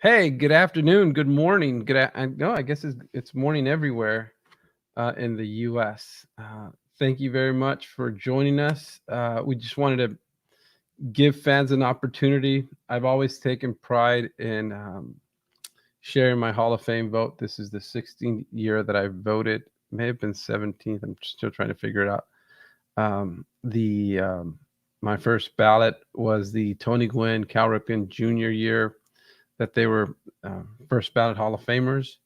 Hey, good afternoon, good morning. No, I guess it's morning everywhere in the U.S. Thank you very much for joining us. We just wanted to give fans an opportunity. I've always taken pride in sharing my Hall of Fame vote. This is the 16th year that I voted. May have been 17th. I'm still trying to figure it out. The My first ballot was the Tony Gwynn, Cal Ripken Jr. year that they were first ballot Hall of Famers.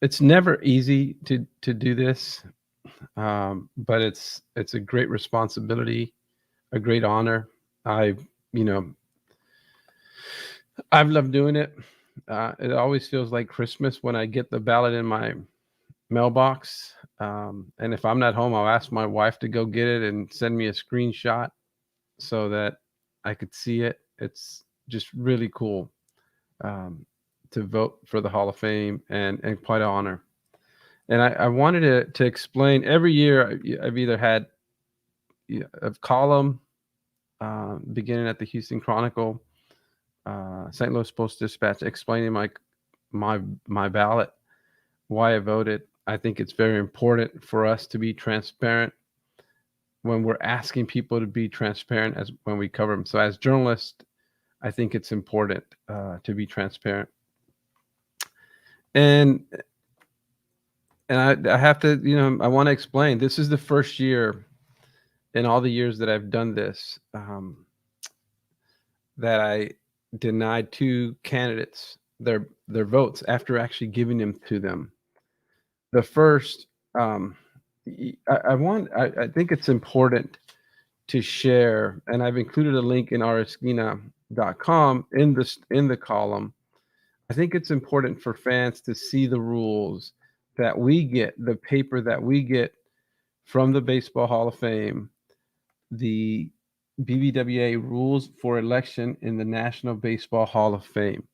It's never easy to do this, but it's a great responsibility, a great honor. I you know I've loved doing it. It always feels like Christmas when I get the ballot in my mailbox. And if I'm not home, I'll ask my wife to go get it and send me a screenshot so that I could see it. It's just really cool um, to vote for the Hall of Fame and quite an honor. And I wanted to explain every year I've either had a column beginning at the Houston Chronicle, St. Louis Post Dispatch, explaining my ballot, why I voted. I think it's very important for us to be transparent when we're asking people to be transparent as when we cover them. So as journalists, I think it's important to be transparent. And I have to, I want to explain. This is the first year in all the years that I've done this that I denied two candidates their votes after actually giving them to them. The first, I think it's important to share, and I've included a link in our Esquina.com in the column. I think it's important for fans to see the rules that we get, the paper that we get from the Baseball Hall of Fame, the BBWAA rules for election in the National Baseball Hall of Fame.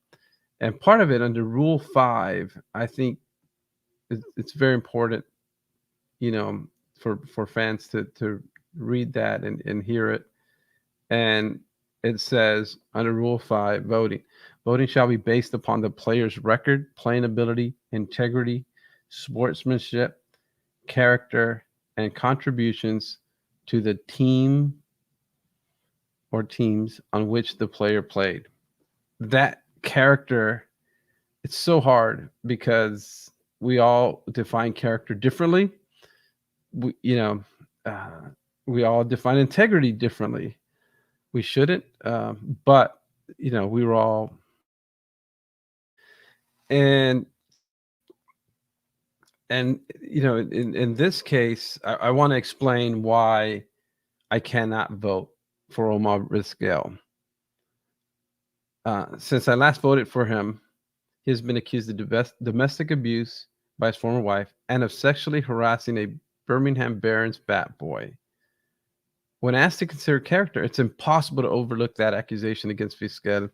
And part of it under Rule 5, I think it's very important, for fans to read that and hear it. And it says under Rule 5, voting shall be based upon the player's record, playing ability, integrity, sportsmanship, character, and contributions to the team or teams on which the player played. That character, it's so hard because we all define character differently. We, we all define integrity differently. We shouldn't, but we were all, and in this case, I want to explain why I cannot vote for Omar Vizquel. Since I last voted for him, he has been accused of domestic abuse by his former wife and of sexually harassing a Birmingham Barons bat boy. When asked to consider character, it's impossible to overlook that accusation against Vizquel.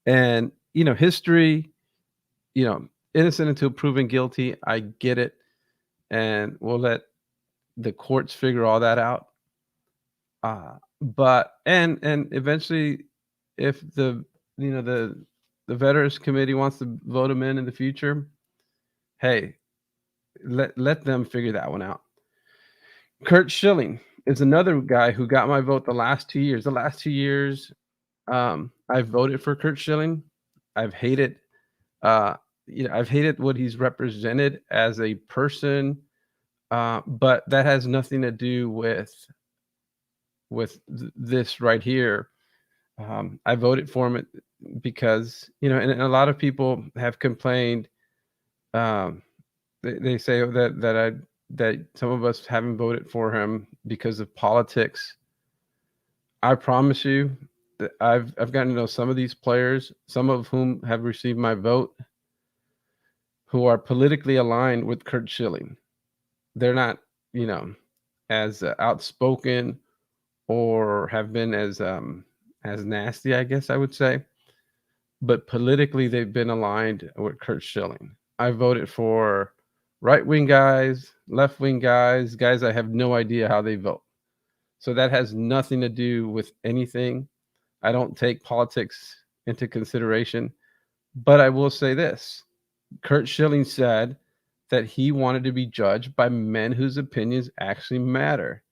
And, history, innocent until proven guilty. I get it. And we'll let the courts figure all that out. But eventually, if the Veterans Committee wants to vote him in the future, hey, let them figure that one out. Curt Schilling is another guy who got my vote the last 2 years. The last 2 years, I voted for Curt Schilling. I've hated, I've hated what he's represented as a person, but that has nothing to do with this right here. I voted for him because and a lot of people have complained. They say that some of us haven't voted for him because of politics. I promise you that I've gotten to know some of these players, some of whom have received my vote, who are politically aligned with Curt Schilling. They're not, as outspoken or have been as nasty, I guess I would say. But politically, they've been aligned with Curt Schilling. I voted for right-wing guys, left-wing guys I have no idea how they vote. So that has nothing to do with anything. I don't take politics into consideration, But I will say this. Curt Schilling said that he wanted to be judged by men whose opinions actually matter.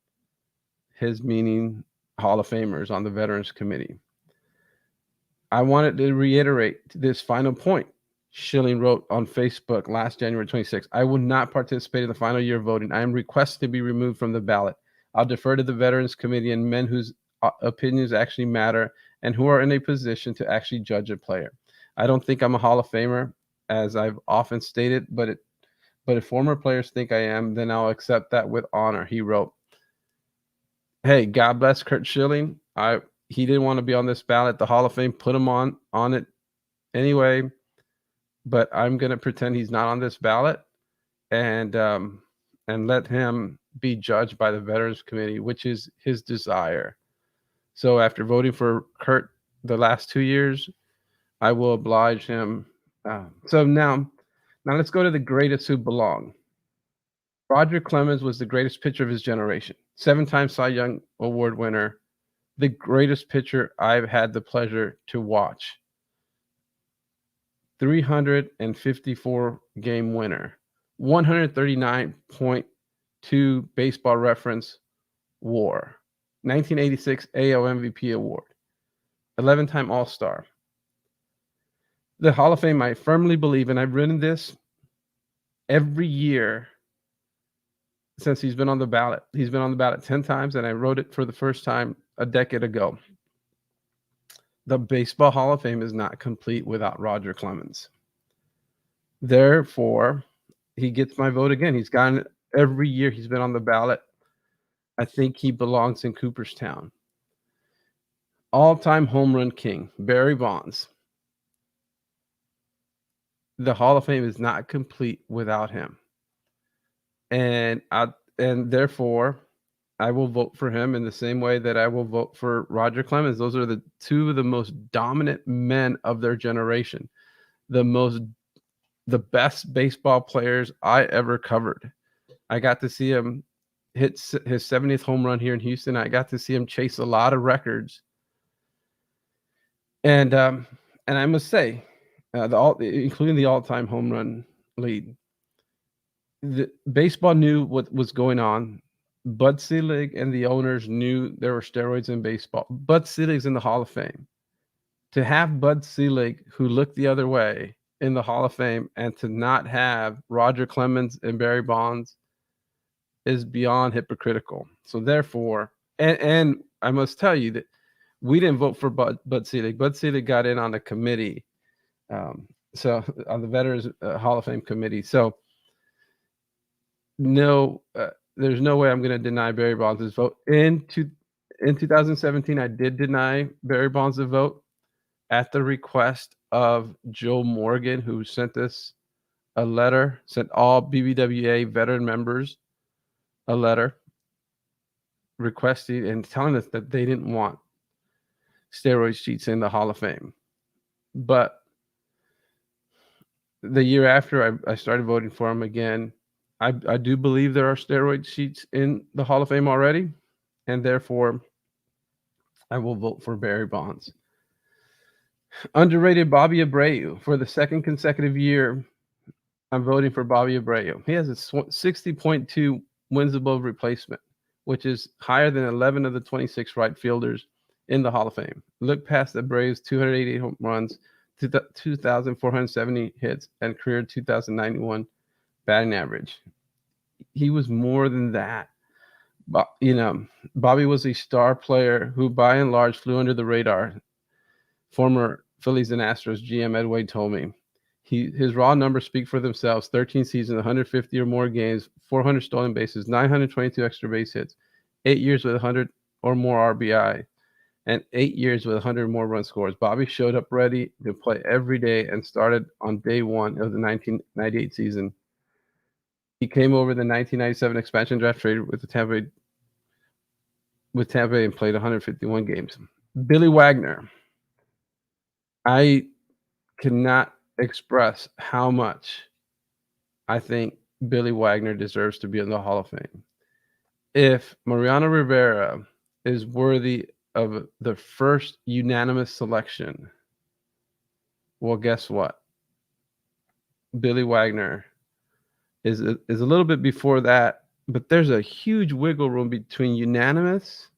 His meaning Hall of Famers on the Veterans Committee. I wanted to reiterate this final point. Schilling wrote on Facebook last January 26th, I will not participate in the final year of voting. I am requested to be removed from the ballot. I'll defer to the Veterans Committee and men whose opinions actually matter and who are in a position to actually judge a player. I don't think I'm a Hall of Famer, as I've often stated, but if former players think I am, then I'll accept that with honor, he wrote. Hey, God bless Curt Schilling. He didn't want to be on this ballot. The Hall of Fame put him on it anyway, but I'm going to pretend he's not on this ballot and let him be judged by the Veterans Committee, which is his desire. So after voting for Curt the last 2 years, I will oblige him. So now let's go to the greatest who belong. Roger Clemens was the greatest pitcher of his generation, 7-time Cy Young Award winner, the greatest pitcher I've had the pleasure to watch. 354 game winner, 139.2 baseball reference WAR, 1986 AL MVP award, 11-time All-Star. The Hall of Fame, I firmly believe, and I've written this every year since he's been on the ballot. He's been on the ballot 10 times, and I wrote it for the first time a decade ago. The Baseball Hall of Fame is not complete without Roger Clemens. Therefore, he gets my vote again. He's gotten it every year he's been on the ballot. I think he belongs in Cooperstown. All-time home run king, Barry Bonds. The Hall of Fame is not complete without him. And therefore, I will vote for him in the same way that I will vote for Roger Clemens. Those are the two of the most dominant men of their generation. The best baseball players I ever covered. I got to see him hit his 70th home run here in Houston. I got to see him chase a lot of records. And I must say, including the all-time home run lead, the baseball knew what was going on. Bud Selig and the owners knew there were steroids in baseball. Bud Selig's in the Hall of Fame. To have Bud Selig, who looked the other way, in the Hall of Fame, and to not have Roger Clemens and Barry Bonds is beyond hypocritical. So therefore, and I must tell you that we didn't vote for Bud Selig. Bud Selig got in on the committee, so on the Veterans Hall of Fame committee. So no, there's no way I'm going to deny Barry Bonds' vote. In 2017, I did deny Barry Bonds a vote at the request of Joe Morgan, who sent us a letter, sent all BBWAA veteran members a letter requesting and telling us that they didn't want steroid sheets in the Hall of Fame. But the year after, I started voting for him again. I do believe there are steroid sheets in the Hall of Fame already, and therefore I will vote for Barry Bonds. Underrated Bobby Abreu. For the second consecutive year, I'm voting for Bobby Abreu. He has a 60.2 wins above replacement, which is higher than 11 of the 26 right fielders in the Hall of Fame. Look past Abreu's 288 home runs, 2,470 hits, and career 2,091 batting average. He was more than that. But, Bobby was a star player who, by and large, flew under the radar. Former Phillies and Astros GM Ed Wade told me. His raw numbers speak for themselves. 13 seasons, 150 or more games, 400 stolen bases, 922 extra base hits, 8 years with 100 or more RBI, and 8 years with 100 or more run scores. Bobby showed up ready to play every day and started on day one of the 1998 season. He came over the 1997 expansion draft trade with Tampa Bay and played 151 games. Billy Wagner. I cannot express how much I think Billy Wagner deserves to be in the Hall of Fame. If Mariano Rivera is worthy of the first unanimous selection, well, guess what? Billy Wagner is a little bit before that, but there's a huge wiggle room between unanimous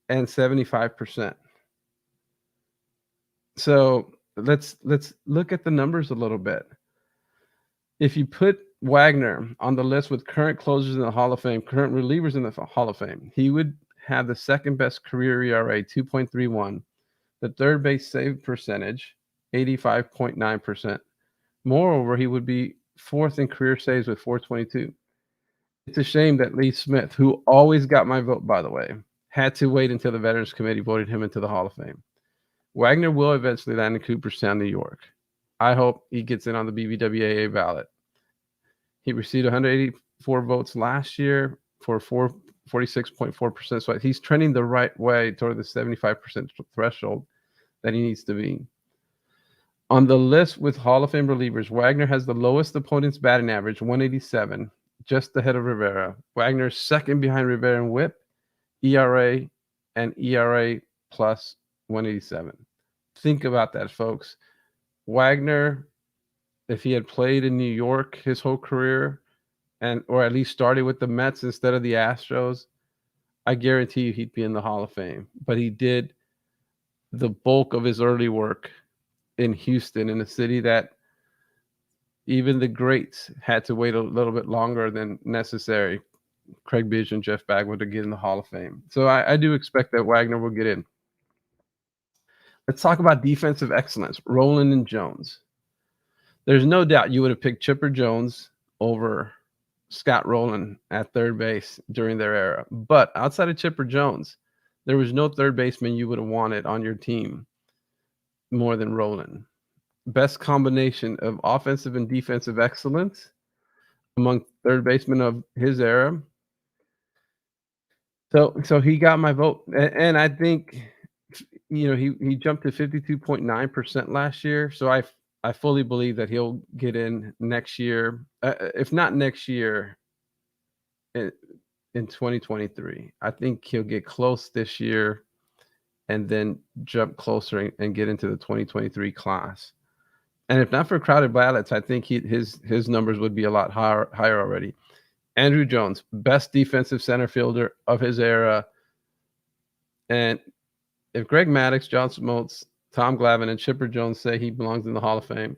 and 75%. So let's look at the numbers a little bit. If you put Wagner on the list with current closers in the Hall of Fame, current relievers in the Hall of Fame, he would have the second best career ERA, 2.31, the third base save percentage, 85.9%. Moreover, he would be fourth in career saves with 422. It's a shame that Lee Smith, who always got my vote, by the way, had to wait until the Veterans Committee voted him into the Hall of Fame. Wagner will eventually land in Cooperstown, New York. I hope he gets in on the BBWAA ballot. He received 184 votes last year for 46.4%. So he's trending the right way toward the 75% threshold that he needs to be. On the list with Hall of Fame relievers, Wagner has the lowest opponent's batting average, 187, just ahead of Rivera. Wagner's second behind Rivera in WHIP, ERA, and ERA plus 187. Think about that, folks. Wagner, if he had played in New York his whole career, or at least started with the Mets instead of the Astros, I guarantee you he'd be in the Hall of Fame. But he did the bulk of his early work in Houston, in a city that even the greats had to wait a little bit longer than necessary. Craig Biggio and Jeff Bagwell to get in the Hall of Fame. So I do expect that Wagner will get in. Let's talk about defensive excellence, Rolen and Jones. There's no doubt you would have picked Chipper Jones over Scott Rolen at third base during their era. But outside of Chipper Jones, there was no third baseman you would have wanted on your team more than Rolen. Best combination of offensive and defensive excellence among third basemen of his era. So he got my vote. And I think, he jumped to 52.9% last year. So I fully believe that he'll get in next year. If not next year, in 2023. I think he'll get close this year and then jump closer and get into the 2023 class. And if not for crowded ballots, I think his numbers would be a lot higher already. Andrew Jones, best defensive center fielder of his era. And if Greg Maddux, John Smoltz, Tom Glavine, and Chipper Jones say he belongs in the Hall of Fame,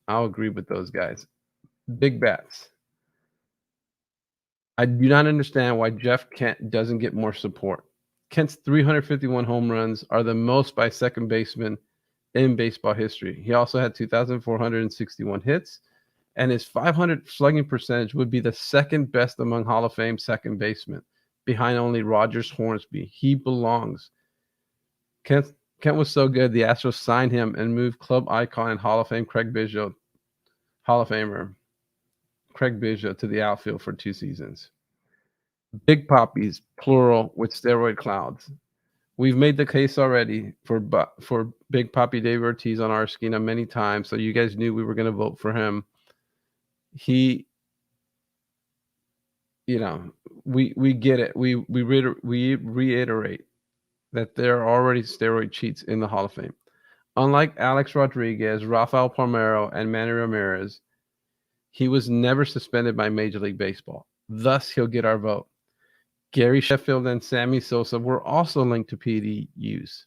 I'll agree with those guys. Big bats. I do not understand why Jeff Kent doesn't get more support. Kent's 351 home runs are the most by second baseman in baseball history. He also had 2,461 hits, and his 500 slugging percentage would be the second best among Hall of Fame second basemen, behind only Rogers Hornsby. He belongs. Kent was so good, the Astros signed him and moved club icon and Hall of Fame Craig Biggio, Hall of Famer Craig Biggio, to the outfield for 2 seasons. Big Poppies, plural, with steroid clouds. We've made the case already for Big Poppy David Ortiz on our Esquina many times, so you guys knew we were going to vote for him. We get it. We reiterate that there are already steroid cheats in the Hall of Fame. Unlike Alex Rodriguez, Rafael Palmeiro, and Manny Ramirez, he was never suspended by Major League Baseball. Thus, he'll get our vote. Gary Sheffield and Sammy Sosa were also linked to PD use.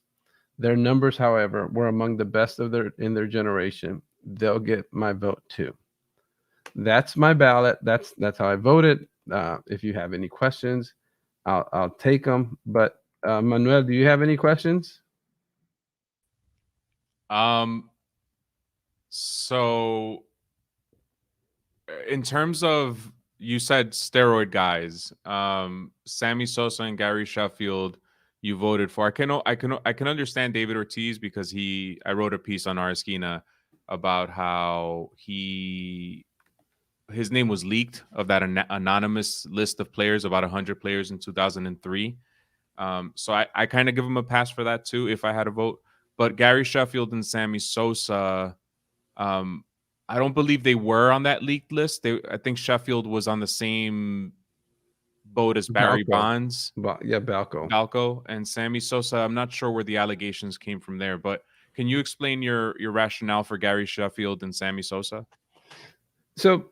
Their numbers, however, were among the best in their generation. They'll get my vote too. That's my ballot. That's how I voted. If you have any questions, I'll take them. But Manuel, do you have any questions? So in terms of, you said steroid guys, Sammy Sosa and Gary Sheffield, you voted for. I can understand David Ortiz because I wrote a piece on our Esquina about how his name was leaked of that anonymous list of players, about 100 players in 2003. So I kind of give him a pass for that too, if I had a vote. But Gary Sheffield and Sammy Sosa, I don't believe they were on that leaked list. I think Sheffield was on the same boat as Barry Bonds. Balco. Balco. And Sammy Sosa, I'm not sure where the allegations came from there, but Can you explain your rationale for Gary Sheffield and Sammy Sosa? So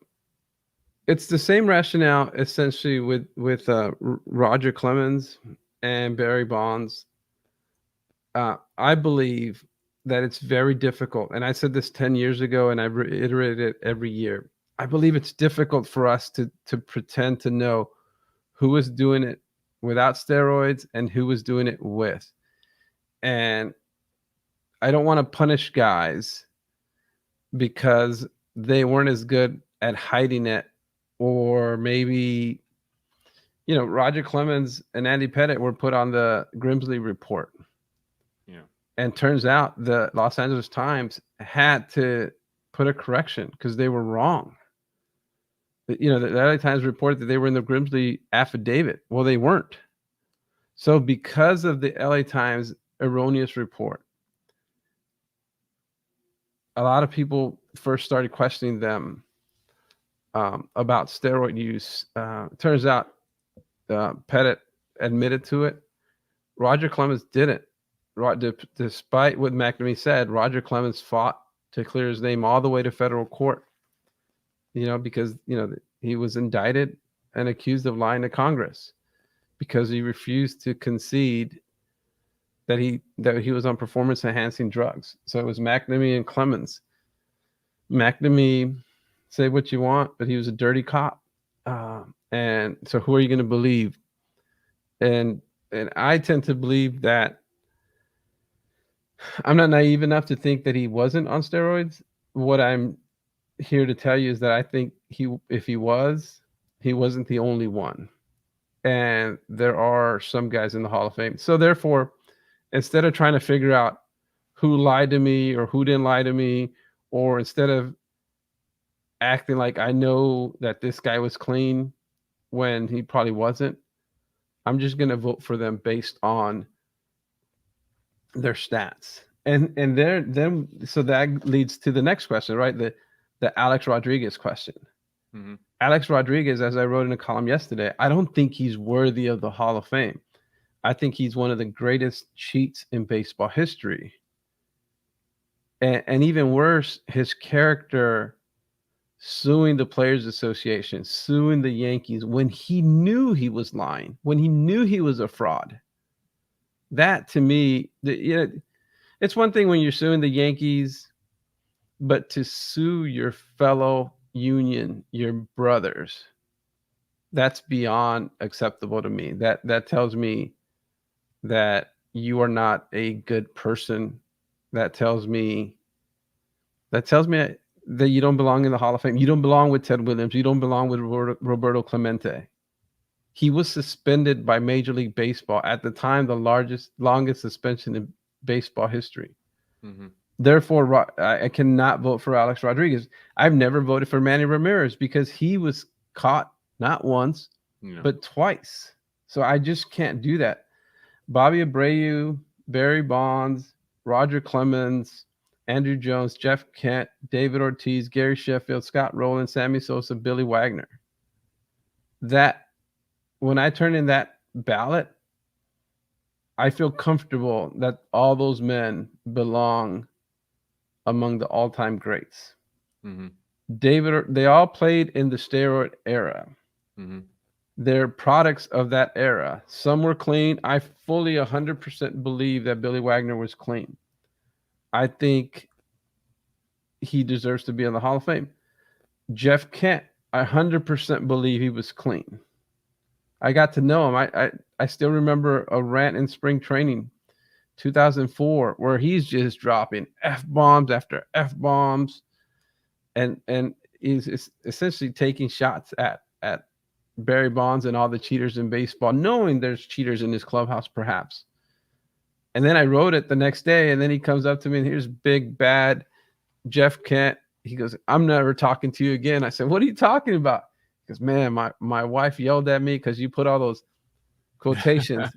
it's the same rationale essentially with Roger Clemens and Barry Bonds. I believe that it's very difficult, and I said this 10 years ago, and I've reiterated it every year. I believe it's difficult for us to pretend to know who was doing it without steroids and who was doing it with. And I don't want to punish guys because they weren't as good at hiding it, or maybe, Roger Clemens and Andy Pettitte were put on the Grimsley report. Yeah. And turns out the Los Angeles Times had to put a correction because they were wrong. The LA Times reported that they were in the Grimsley affidavit. Well, they weren't. So because of the LA Times erroneous report, a lot of people first started questioning them about steroid use. Turns out Pettitte admitted to it. Roger Clemens didn't. Despite what McNamee said, Roger Clemens fought to clear his name all the way to federal court, because, he was indicted and accused of lying to Congress because he refused to concede that he was on performance enhancing drugs. So it was McNamee and Clemens. McNamee, say what you want, but he was a dirty cop. And so who are you going to believe? And I tend to believe that I'm not naive enough to think that he wasn't on steroids. What I'm here to tell you is that I think if he was, he wasn't the only one. And there are some guys in the Hall of Fame. So therefore, instead of trying to figure out who lied to me or who didn't lie to me, or instead of acting like I know that this guy was clean when he probably wasn't, I'm just going to vote for them based on their stats. And then so that leads to the next question, right? The Alex Rodriguez question. Mm-hmm. Alex Rodriguez, as I wrote in a column yesterday, I don't think he's worthy of the Hall of Fame. I think he's one of the greatest cheats in baseball history. And even worse, his character suing the Players Association, suing the Yankees when he knew he was lying, when he knew he was a fraud. That, to me, it's one thing when you're suing the Yankees, but to sue your fellow union, your brothers, that's beyond acceptable to me. That tells me that you are not a good person. That tells me that you don't belong in the Hall of Fame. You don't belong with Ted Williams. You don't belong with Roberto Clemente. He was suspended by Major League Baseball at the time, the longest suspension in baseball history. Mm-hmm. Therefore, I cannot vote for Alex Rodriguez. I've never voted for Manny Ramirez because he was caught not once, but twice. So I just can't do that. Bobby Abreu, Barry Bonds, Roger Clemens, Andrew Jones, Jeff Kent, David Ortiz, Gary Sheffield, Scott Rowland, Sammy Sosa, Billy Wagner. That when I turn in that ballot, I feel comfortable that all those men belong among the all-time greats. Mm-hmm. They all played in the steroid era. Mm-hmm. They're products of that era. Some were clean. I fully 100% believe that Billy Wagner was clean. I think he deserves to be in the Hall of Fame. Jeff Kent, I 100% believe he was clean. I got to know him. I still remember a rant in spring training, 2004, where he's just dropping F-bombs after F-bombs, and he's essentially taking shots at Barry Bonds and all the cheaters in baseball, knowing there's cheaters in his clubhouse, perhaps. And then I wrote it the next day, and then he comes up to me, and here's big, bad Jeff Kent. He goes, "I'm never talking to you again." I said, "What are you talking about?" He goes, "Man, my wife yelled at me because you put all those quotations,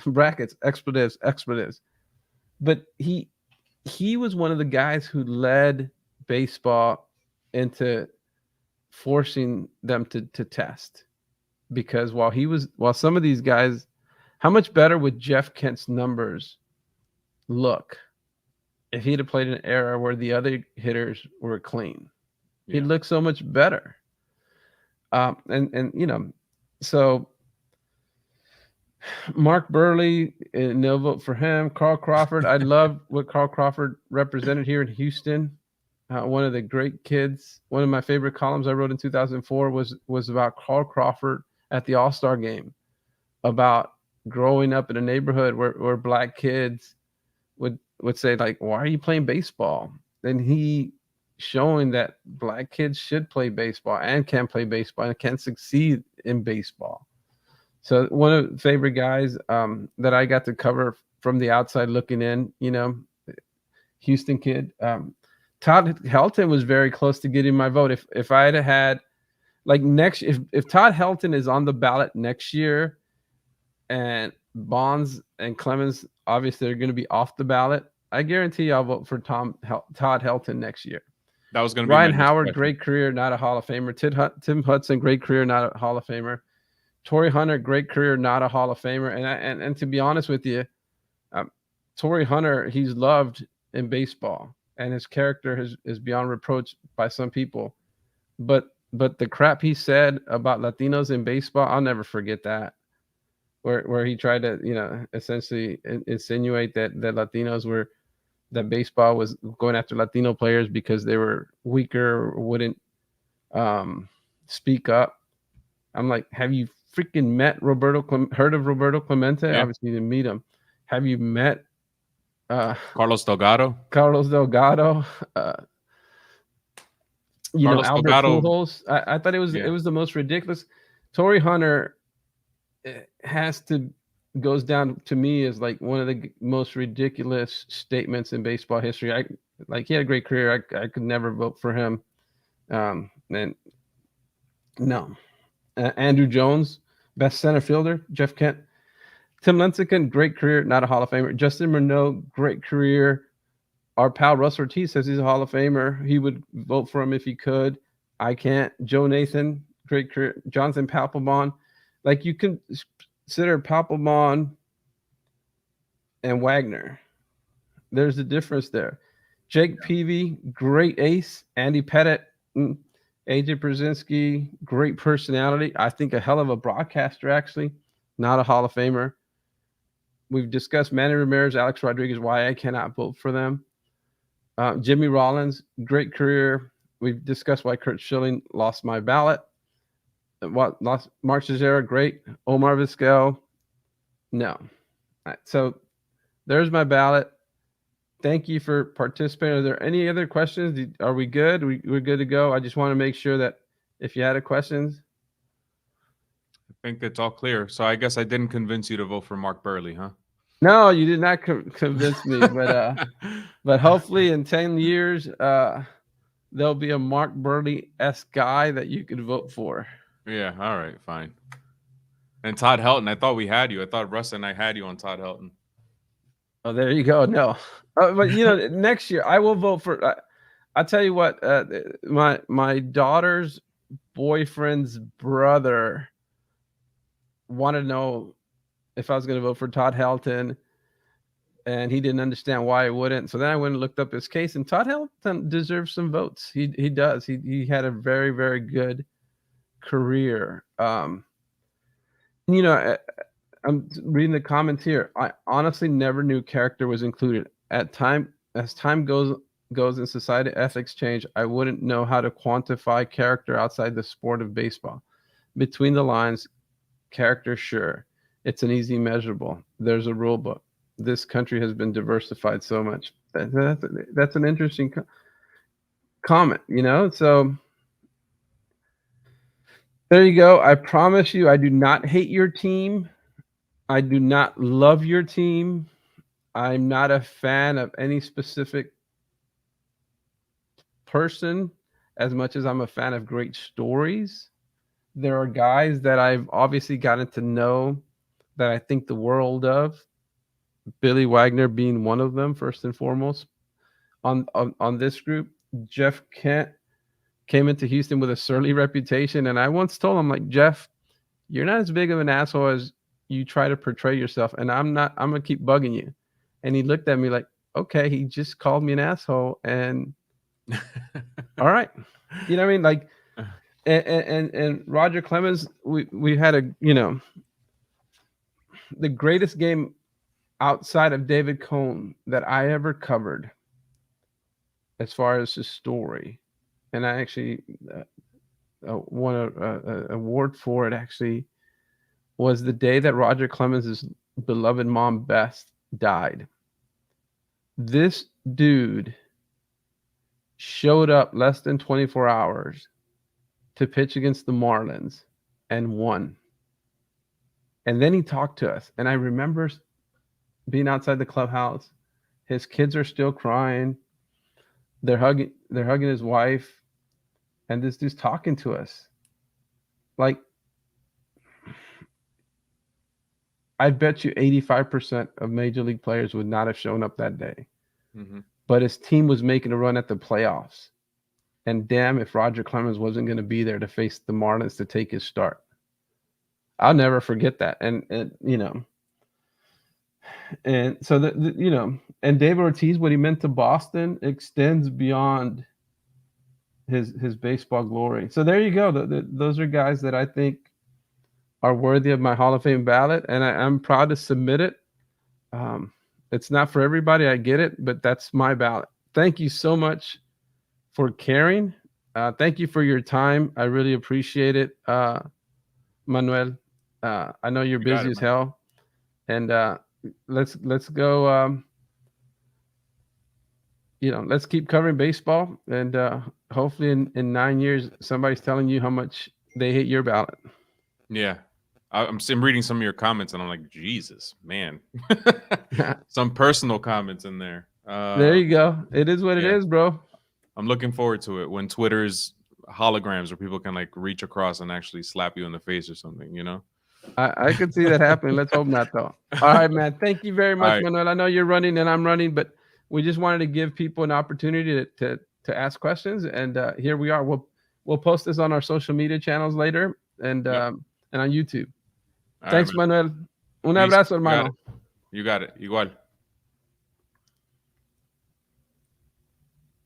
brackets, expletives. But he was one of the guys who led baseball into forcing them to test, because while some of these guys, how much better would Jeff Kent's numbers look if he'd have played in an era where the other hitters were clean. Yeah. He'd look so much better. And you know, so Mark Burley, no vote for him. Carl Crawford, I love what Carl Crawford represented here in Houston. One of the great kids. One of my favorite columns I wrote in 2004 was about Carl Crawford at the All-Star game, about growing up in a neighborhood where black kids would say, like, why are you playing baseball? And he showing that black kids should play baseball and can play baseball and can succeed in baseball. So one of the favorite guys that I got to cover from the outside looking in, you know, Houston kid. Todd Helton was very close to getting my vote. If I had like if Todd Helton is on the ballot next year, and Bonds and Clemens obviously are going to be off the ballot, I guarantee I'll vote for Todd Helton next year. That was going to be Ryan my next Howard, question. great career, not a Hall of Famer. Tim Hudson, great career, not a Hall of Famer. Torrey Hunter, great career, not a Hall of Famer. And to be honest with you, Torrey Hunter, he's loved in baseball, and his character is beyond reproach by some people. But the crap he said about Latinos in baseball, I'll never forget that. Where he tried to, you know, essentially insinuate that that baseball was going after Latino players because they were weaker or wouldn't speak up. I'm like, have you freaking met heard of Roberto Clemente? Yeah. Obviously, you didn't meet him. Have you met Carlos Delgado? Carlos Delgado? You know, Carlos Albert Delgado. Pujols. I thought it was the most ridiculous. Torrey Hunter goes down to me as like one of the most ridiculous statements in baseball history. He had a great career. I could never vote for him. And no. Andrew Jones, best center fielder. Jeff Kent. Tim Lincecum, great career, not a Hall of Famer. Justin Morneau, great career. Our pal Russ Ortiz says he's a Hall of Famer. He would vote for him if he could. I can't. Joe Nathan, great career. Jonathan Papelbon. Like, you can consider Papelbon and Wagner. There's a difference there. Jake Peavy, great ace. Andy Pettit, AJ Brzezinski, great personality. I think a hell of a broadcaster, actually. Not a Hall of Famer. We've discussed Manny Ramirez, Alex Rodriguez, why I cannot vote for them. Jimmy Rollins, great career. We've discussed why Curt Schilling lost my ballot. Lost Mark Teixeira, great. Omar Vizquel, no. So there's my ballot. Thank you for participating. Are there any other questions? Are we good? We're good to go. I just want to make sure that if you had questions. I think it's all clear. So I guess I didn't convince you to vote for Mark Burley, huh? No, you did not convince me. But hopefully in 10 years, there'll be a Mark Burley-esque guy that you could vote for. Yeah, all right, fine. And Todd Helton, I thought we had you. I thought Russ and I had you on Todd Helton. Oh, there you go. No, but you know, next year I will vote for. I'll tell you what. My daughter's boyfriend's brother wanted to know if I was going to vote for Todd Helton, and he didn't understand why I wouldn't. So then I went and looked up his case, and Todd Helton deserves some votes. He does. He had a very, very good career. You know, I'm reading the comments here. I honestly never knew character was included. As time goes and society ethics change, I wouldn't know how to quantify character outside the sport of baseball. Between the lines, character, sure. It's an easy measurable. There's a rule book. This country has been diversified so much. That's an interesting comment, you know? So there you go. I promise you, I do not hate your team. I do not love your team. I'm not a fan of any specific person as much as I'm a fan of great stories. There are guys that I've obviously gotten to know that I think the world of. Billy Wagner being one of them, first and foremost. On this group, Jeff Kent came into Houston with a surly reputation, and I once told him, like, Jeff, you're not as big of an asshole as you try to portray yourself, and I'm gonna keep bugging you. And he looked at me like, okay, he just called me an asshole, and all right, you know what I mean? Like, and Roger Clemens, we had the greatest game outside of David Cohn that I ever covered, as far as his story, and I actually won a award for it. Actually, was the day that Roger Clemens' beloved mom Beth died. This dude showed up less than 24 hours to pitch against the Marlins and won. And then he talked to us, and I remember being outside the clubhouse. His kids are still crying. They're hugging his wife, and this dude's talking to us. Like, I bet you 85% of major league players would not have shown up that day. Mm-hmm. But his team was making a run at the playoffs. And damn if Roger Clemens wasn't going to be there to face the Marlins to take his start. I'll never forget that. And and so and David Ortiz, what he meant to Boston extends beyond his baseball glory. So there you go. Those are guys that I think are worthy of my Hall of Fame ballot, and I'm proud to submit it. It's not for everybody, I get it, but that's my ballot. Thank you so much for caring. Thank you for your time. I really appreciate it, Manuel. I know you're busy as hell, and let's go. Let's keep covering baseball, and hopefully in 9 years, somebody's telling you how much they hate your ballot. Yeah. I'm reading some of your comments, and I'm like, Jesus, man. Some personal comments in there. There you go. It is what it is, bro. I'm looking forward to it when Twitter's holograms where people can like reach across and actually slap you in the face or something, you know? I could see that happening. Let's hope not, though. All right, man. Thank you very much, Manuel. I know you're running and I'm running, but we just wanted to give people an opportunity to ask questions, and here we are. We'll post this on our social media channels later, and on YouTube. Thanks, Manuel. Un abrazo, hermano. You got it. Igual.